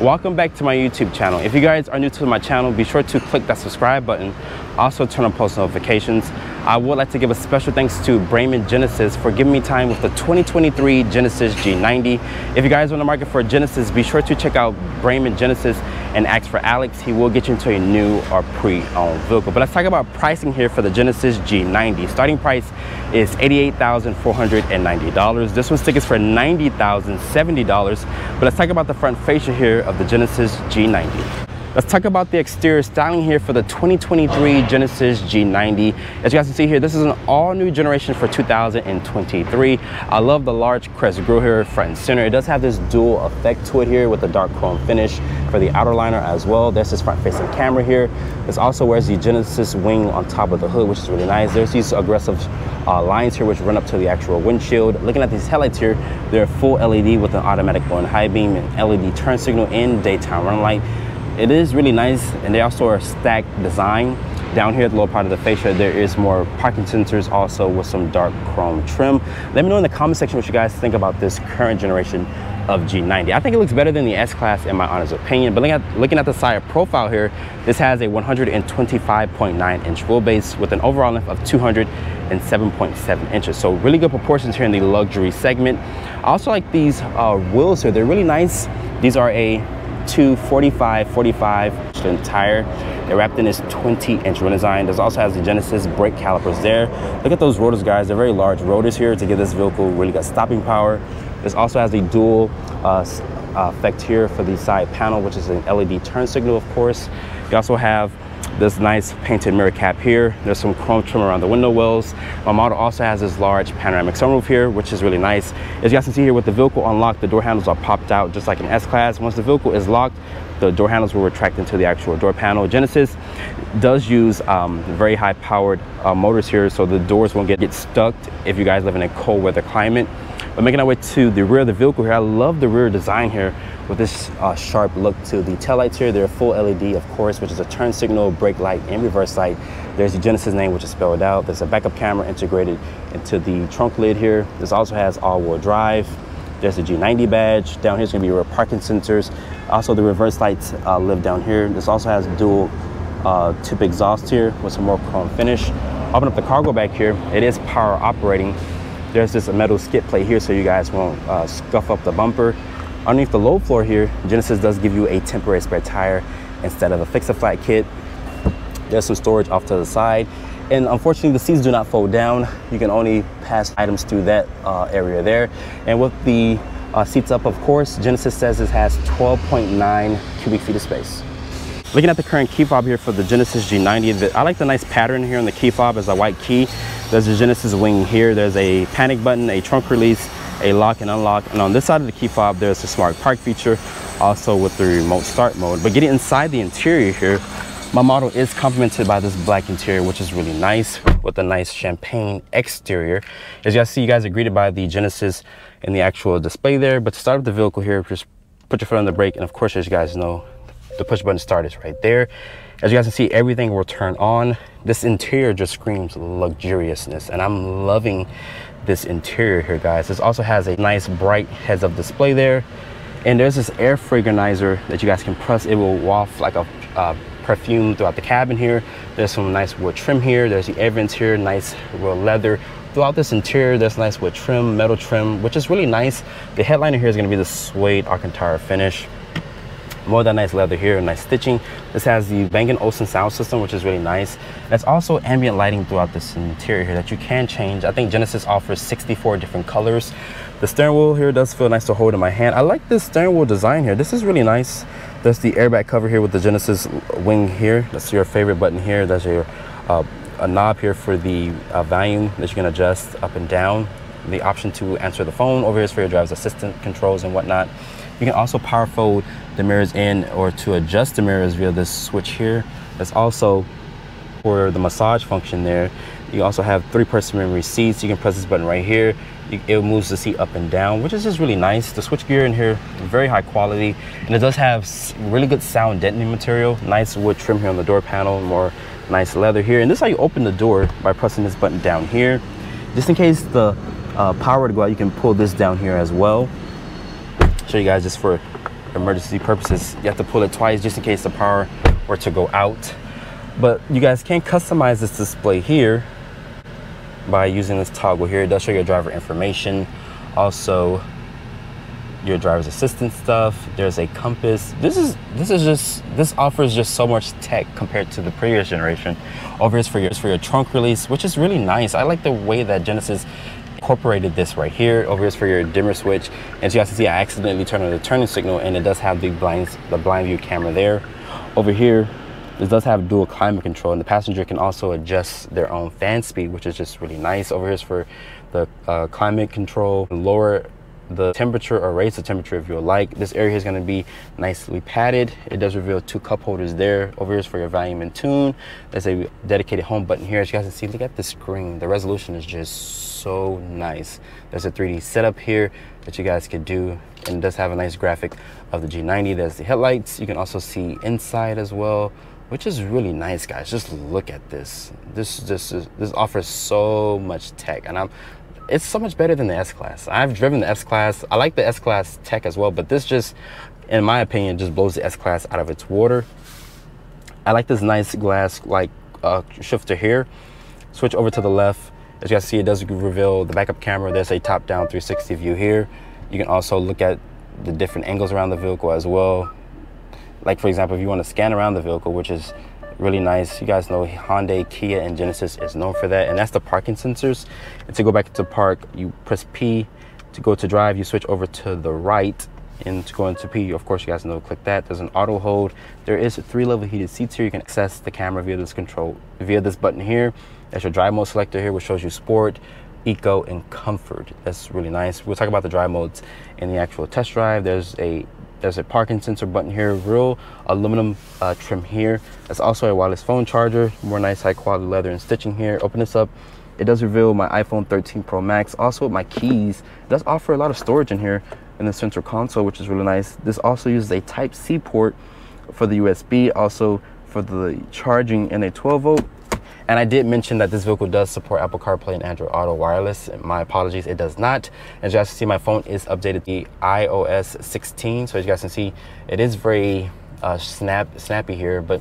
Welcome back to my YouTube channel. If you guys are new to my channel, be sure to click that subscribe button. Also turn on post notifications. I would like to give a special thanks to Braman Genesis for giving me time with the 2023 Genesis G90. If you guys are on the market for a Genesis, be sure to check out Braman Genesis and ask for Alex. He will get you into a new or pre-owned vehicle. But let's talk about pricing here for the Genesis G90. Starting price is $88,490. This one's tickets for $90,070. But let's talk about the front fascia here of the Genesis G90. Let's talk about the exterior styling here for the 2023 Genesis G90. As you guys can see here, this is an all-new generation for 2023. I love the large crest grille here, front and center. It does have this dual effect to it here with the dark chrome finish for the outer liner as well. There's this front-facing camera here. This also wears the Genesis wing on top of the hood, which is really nice. There's these aggressive lines here which run up to the actual windshield. Looking at these headlights here, they're full LED with an automatic low and high beam and LED turn signal and daytime running light. It is really nice, and they also are stacked design. Down here at the lower part of the fascia, there is more parking sensors also with some dark chrome trim. Let me know in the comment section what you guys think about this current generation of G90. I think it looks better than the S-Class in my honest opinion, but looking at the side profile here, this has a 125.9-inch wheelbase with an overall length of 207.7 inches. So really good proportions here in the luxury segment. I also like these wheels here. They're really nice. These are a 245 tire. They're wrapped in this 20-inch rim design. This also has the Genesis brake calipers there. Look at those rotors, guys. They're very large rotors here to give this vehicle really good stopping power. This also has the dual effect here for the side panel, which is an LED turn signal, of course. You also have this nice painted mirror cap here. There's some chrome trim around the window wells. My model also has this large panoramic sunroof here, which is really nice. As you guys can see here, with the vehicle unlocked, the door handles are popped out just like an S-Class. Once the vehicle is locked, the door handles will retract into the actual door panel. Genesis does use very high powered motors here, so the doors won't get stuck if you guys live in a cold weather climate. But making our way to the rear of the vehicle here, I love the rear design here with this sharp look to the taillights here. They're full LED, of course, which is a turn signal, brake light, and reverse light. There's the Genesis name, which is spelled out. There's a backup camera integrated into the trunk lid here. This also has all-wheel drive. There's the G90 badge. Down here is going to be rear parking sensors. Also, the reverse lights live down here. This also has dual tip exhaust here with some more chrome finish. Open up the cargo back here. It is power operating. There's this metal skid plate here so you guys won't scuff up the bumper. Underneath the low floor here, Genesis does give you a temporary spare tire instead of a fix-a-flat kit. There's some storage off to the side. And unfortunately, the seats do not fold down. You can only pass items through that area there. And with the seats up, of course, Genesis says it has 12.9 cubic feet of space. Looking at the current key fob here for the Genesis G90, I like the nice pattern here on the key fob as a white key. There's the Genesis wing here. There's a panic button, a trunk release, a lock and unlock. And on this side of the key fob, there's a smart park feature, also with the remote start mode. But getting inside the interior here, my model is complemented by this black interior, which is really nice, with a nice champagne exterior. As you guys see, you guys are greeted by the Genesis in the actual display there. But to start up the vehicle here, just put your foot on the brake. And of course, as you guys know, the push button start is right there. As you guys can see, everything will turn on. This interior just screams luxuriousness, and I'm loving this interior here, guys. This also has a nice bright heads-up display there, and there's this air fragranizer that you guys can press. It will waft like a perfume throughout the cabin here. There's some nice wood trim here. There's the air vents here, nice real leather. Throughout this interior, there's nice wood trim, metal trim, which is really nice. The headliner here is going to be the suede Alcantara finish. More of that nice leather here, nice stitching. This has the Bang & Olufsen sound system, which is really nice. There's also ambient lighting throughout this interior here that you can change. I think Genesis offers 64 different colors. The steering wheel here does feel nice to hold in my hand. I like this steering wheel design here. This is really nice. There's the airbag cover here with the Genesis wing here. That's your favorite button here. There's your a knob here for the volume that you can adjust up and down. The option to answer the phone. Over here is for your driver's assistant controls and whatnot. You can also power fold the mirrors in or to adjust the mirrors via this switch here. That's also for the massage function there. You also have 3-person memory seats. You can press this button right here. It moves the seat up and down, which is just really nice. The switch gear in here, very high quality. And it does have really good sound deadening material. Nice wood trim here on the door panel, more nice leather here. And this is how you open the door, by pressing this button down here. Just in case the power to go out, you can pull this down here as well. Show you guys just for emergency purposes. You have to pull it twice just in case the power were to go out. But you guys can customize this display here by using this toggle here. It does show your driver information, also your driver's assistance stuff. There's a compass. This offers just so much tech compared to the previous generation. Over here is for your trunk release, which is really nice. I like the way that Genesis incorporated this right here. Over here is for your dimmer switch. As you guys can see, I accidentally turned on the turning signal, and it does have the blind view camera there. Over here, this does have dual climate control, and the passenger can also adjust their own fan speed, which is just really nice. Over here is for the climate control, lower the temperature or raise the temperature if you would like. This area is going to be nicely padded. It does reveal 2 cup holders there. Over here is for your volume and tune. There's a dedicated home button here. As you guys can see, look at the screen. The resolution is just so nice. There's a 3D setup here that you guys could do, and it does have a nice graphic of the G90. There's the headlights. You can also see inside as well, which is really nice, guys. Just look at this. This offers so much tech, and it's so much better than the S-Class. I've driven the S-Class. I like the S-Class tech as well, but this just, in my opinion, just blows the S-Class out of its water. I like this nice glass like shifter here. Switch over to the left. As you guys see, it does reveal the backup camera. There's a top-down 360 view here. You can also look at the different angles around the vehicle as well. Like, for example, if you want to scan around the vehicle, which is really nice. You guys know Hyundai, Kia, and Genesis is known for that, and that's the parking sensors. And to go back to park, you press P. To go to drive, you switch over to the right, and to go into P, of course, you guys know, click that. There's an auto hold. There is 3 level heated seats here. You can access the camera via this button here. That's your drive mode selector here, which shows you sport, eco, and comfort. That's really nice. We'll talk about the drive modes in the actual test drive. There's a parking sensor button here, real aluminum trim here. There's also a wireless phone charger, more nice high quality leather and stitching here. Open this up. It does reveal my iPhone 13 Pro Max. Also, my keys. It does offer a lot of storage in here in the center console, which is really nice. This also uses a Type-C port for the USB, also for the charging, and a 12-volt. And I did mention that this vehicle does support Apple CarPlay and Android Auto Wireless. My apologies, it does not. As you guys can see, my phone is updated to iOS 16. So as you guys can see, it is very snappy here, but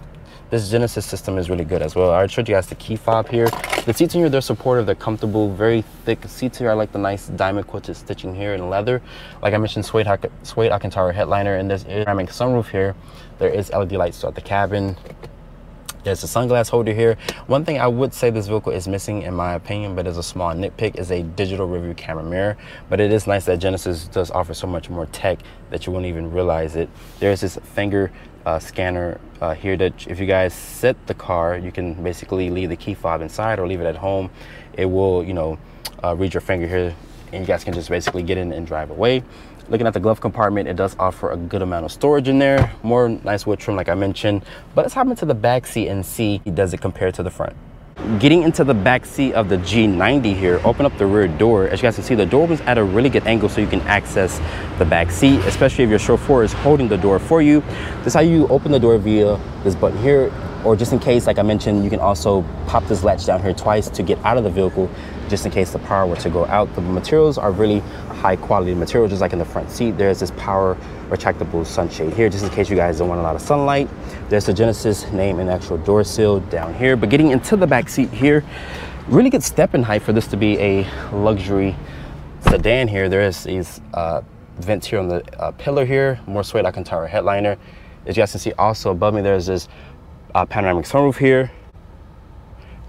this Genesis system is really good as well. I already showed you guys the key fob here. The seats in here, they're supportive, they're comfortable, very thick seats here. I like the nice diamond quilted stitching here in leather. Like I mentioned, suede Alcantara headliner, and there's a Panoramic Sunroof here. There is LED lights throughout the cabin. There's a sunglass holder here. One thing I would say this vehicle is missing, in my opinion, but is a small nitpick, is a digital rearview camera mirror. But it is nice that Genesis does offer so much more tech that you wouldn't even realize it. There's this finger scanner here that if you guys set the car, you can basically leave the key fob inside or leave it at home. It will, you know, read your finger here, and you guys can just basically get in and drive away. Looking at the glove compartment, it does offer a good amount of storage in there. More nice wood trim, like I mentioned. But let's hop into the back seat and see how does it compare to the front. Getting into the back seat of the G90 here, open up the rear door. As you guys can see, the door opens at a really good angle so you can access the back seat, especially if your chauffeur is holding the door for you. This is how you open the door via this button here, or just in case, like I mentioned, you can also pop this latch down here twice to get out of the vehicle, just in case the power were to go out. The materials are really high quality materials, just like in the front seat. There's this power retractable sunshade here, just in case you guys don't want a lot of sunlight. There's the Genesis name and actual door seal down here. But getting into the back seat here, really good step in height for this to be a luxury sedan here. There is these vents here on the pillar here, more suede Alcantara headliner. As you guys can see, also above me, there's this panoramic sunroof here.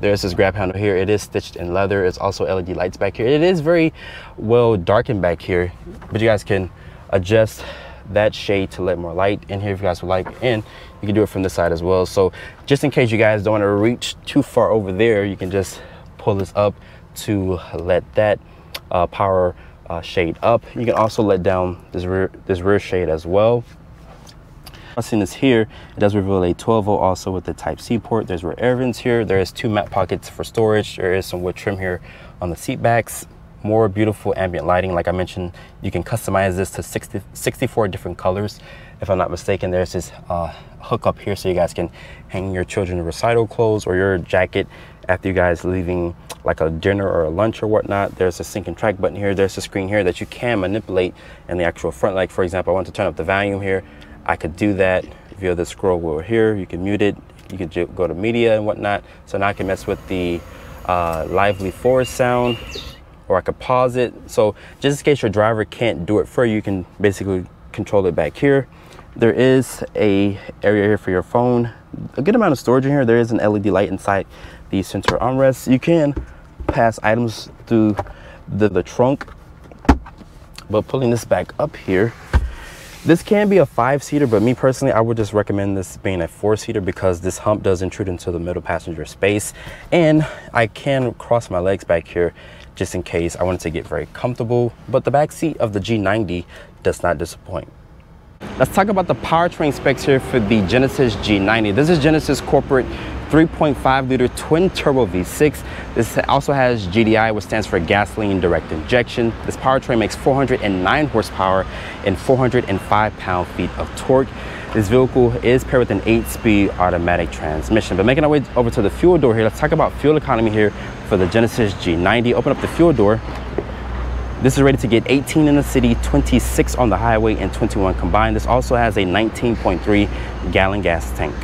There's this grab handle here. It is stitched in leather. It's also LED lights back here. It is very well darkened back here, but you guys can adjust that shade to let more light in here if you guys would like, and you can do it from this side as well. So just in case you guys don't want to reach too far over there, you can just pull this up to let that power shade up. You can also let down this rear shade as well. I've seen this here. It does reveal a 12-volt also with the Type-C port. There's rear air vents here. There is 2 mat pockets for storage. There is some wood trim here on the seat backs. More beautiful ambient lighting. Like I mentioned, you can customize this to 64 different colors. If I'm not mistaken, there's this hook up here so you guys can hang your children's recital clothes or your jacket after you guys leaving like a dinner or a lunch or whatnot. There's a sync and track button here. There's a screen here that you can manipulate in the actual front. Like for example, I want to turn up the volume here. I could do that via the scroll wheel here. You can mute it. You could go to media and whatnot. So now I can mess with the lively forest sound, or I could pause it. So just in case your driver can't do it for you, you can basically control it back here. There is a area here for your phone. A good amount of storage in here. There is an LED light inside the center armrest. You can pass items through the trunk, but pulling this back up here, this can be a 5-seater, but me personally, I would just recommend this being a 4-seater because this hump does intrude into the middle passenger space, and I can cross my legs back here just in case I wanted to get very comfortable. But the back seat of the G90 does not disappoint. Let's talk about the powertrain specs here for the Genesis G90. This is Genesis corporate 3.5 liter twin turbo V6. This also has GDI, which stands for gasoline direct injection. This powertrain makes 409 horsepower and 405 pound-feet of torque. This vehicle is paired with an 8-speed automatic transmission. But making our way over to the fuel door here, let's talk about fuel economy here for the Genesis G90. Open up the fuel door. This is rated to get 18 in the city, 26 on the highway, and 21 combined. This also has a 19.3 gallon gas tank.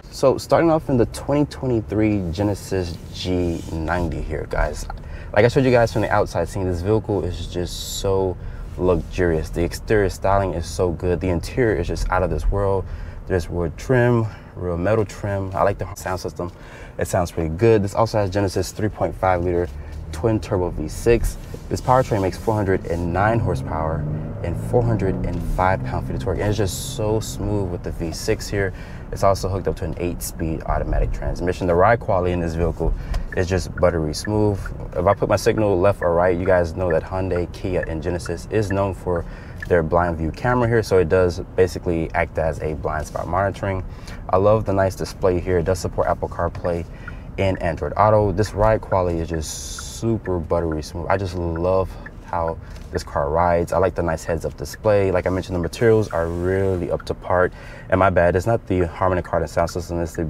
So starting off in the 2023 Genesis G90 here, guys. Like I showed you guys from the outside scene, this vehicle is just so luxurious. The exterior styling is so good. The interior is just out of this world. There's wood trim, real metal trim. I like the sound system. It sounds pretty good. This also has Genesis 3.5 liter twin turbo V6. This powertrain makes 409 horsepower and 405 pound-feet of torque, and it's just so smooth with the V6 here. It's also hooked up to an 8-speed automatic transmission. The ride quality in this vehicle is just buttery smooth. If I put my signal left or right, you guys know that Hyundai, Kia, and Genesis is known for their blind view camera here, so it does basically act as a blind spot monitoring. I love the nice display here. It does support Apple CarPlay and Android Auto. This ride quality is just super buttery smooth. I just love how this car rides. I like the nice heads-up display. Like I mentioned, the materials are really up to par. And my bad, it's not the Harman Kardon sound system, it's the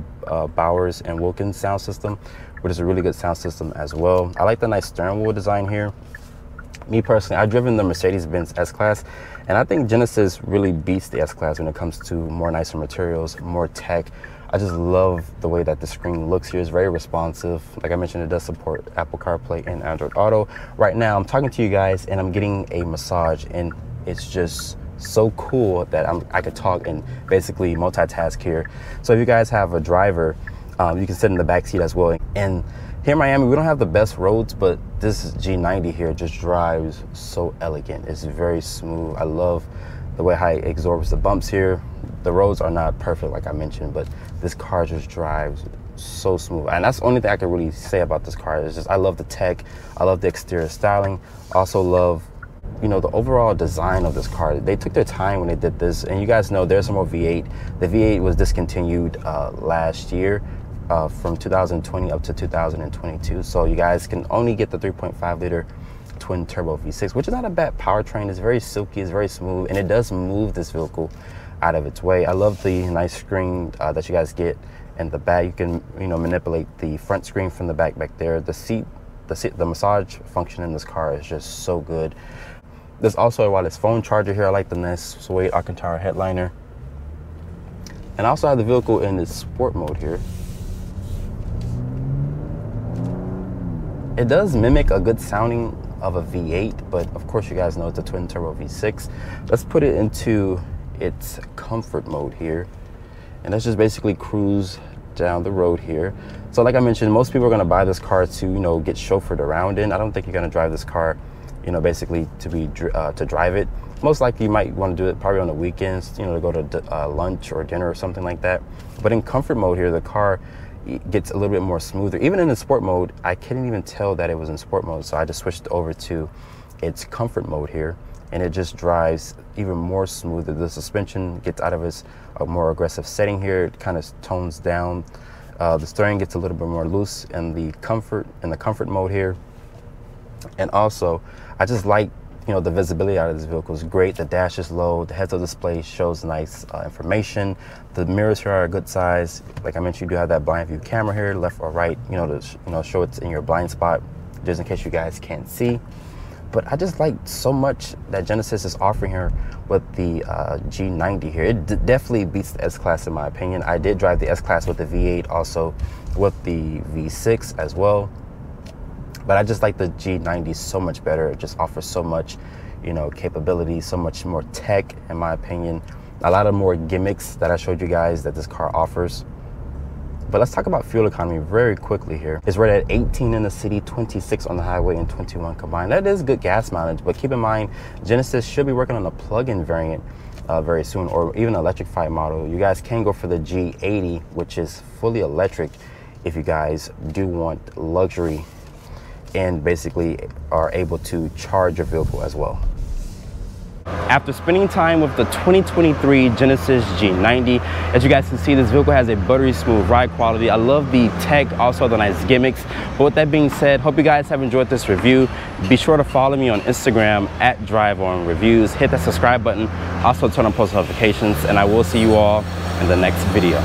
Bowers and Wilkins sound system, which is a really good sound system as well. I like the nice steering wheel design here. Me personally, I've driven the Mercedes-Benz S-Class, and I think Genesis really beats the S-Class when it comes to more nicer materials, more tech. I just love the way that the screen looks here. It's very responsive. Like I mentioned, it does support Apple CarPlay and Android Auto. Right now, I'm talking to you guys and I'm getting a massage, and it's just so cool that I could talk and basically multitask here. So if you guys have a driver, you can sit in the back seat as well. And here in Miami, we don't have the best roads, but this G90 here just drives so elegant. It's very smooth. I love the way how it absorbs the bumps here. The roads are not perfect, like I mentioned, but this car just drives so smooth. And that's the only thing I can really say about this car. Is just I love the tech. I love the exterior styling. Also love, you know, the overall design of this car. They took their time when they did this. And you guys know there's some more V8. The V8 was discontinued last year. From 2020 up to 2022. So you guys can only get the 3.5 liter twin turbo V6, which is not a bad powertrain. It's very silky, it's very smooth, and it does move this vehicle out of its way. I love the nice screen that you guys get in the back. You can, you know, manipulate the front screen from the back there. The massage function in this car is just so good. There's also a wireless phone charger here. I like the nice suede Alcantara headliner. And I also have the vehicle in its sport mode here. It does mimic a good sounding of a V8, but of course you guys know it's a twin turbo V6. Let's put it into its comfort mode here, and let's just basically cruise down the road here. So like I mentioned, most people are going to buy this car to, you know, get chauffeured around in. I don't think you're going to drive this car, you know, basically to drive it. Most likely you might want to do it probably on the weekends, you know, to go to lunch or dinner or something like that. But in comfort mode here, the car gets a little bit more smoother. Even in the sport mode, I couldn't even tell that it was in sport mode, so I just switched over to its comfort mode here, and it just drives even more smoother. The suspension gets out of its more aggressive setting here. It kind of tones down. The steering gets a little bit more loose in the comfort mode here. And also, I just like You know, the visibility out of this vehicle is great. The dash is low. The heads-up display shows nice information. The mirrors here are a good size. Like I mentioned, you do have that blind view camera here, left or right, you know, to show it's in your blind spot, just in case you guys can't see. But I just like so much that Genesis is offering here with the G90 here. It definitely beats the S-Class in my opinion. I did drive the S-Class with the V8, also with the V6 as well. But I just like the G90 so much better. It just offers so much, you know, capability, so much more tech in my opinion. A lot of more gimmicks that I showed you guys that this car offers. But let's talk about fuel economy very quickly here. It's rated at 18 in the city, 26 on the highway, and 21 combined. That is good gas mileage, but keep in mind, Genesis should be working on a plug-in variant very soon, or even an electrified model. You guys can go for the G80, which is fully electric, if you guys do want luxury and basically are able to charge your vehicle as well. After spending time with the 2023 Genesis G90, as you guys can see, this vehicle has a buttery smooth ride quality. I love the tech, also the nice gimmicks. But with that being said, hope you guys have enjoyed this review. Be sure to follow me on Instagram at DriveOnReviews. Hit that subscribe button, also turn on post notifications, and I will see you all in the next video.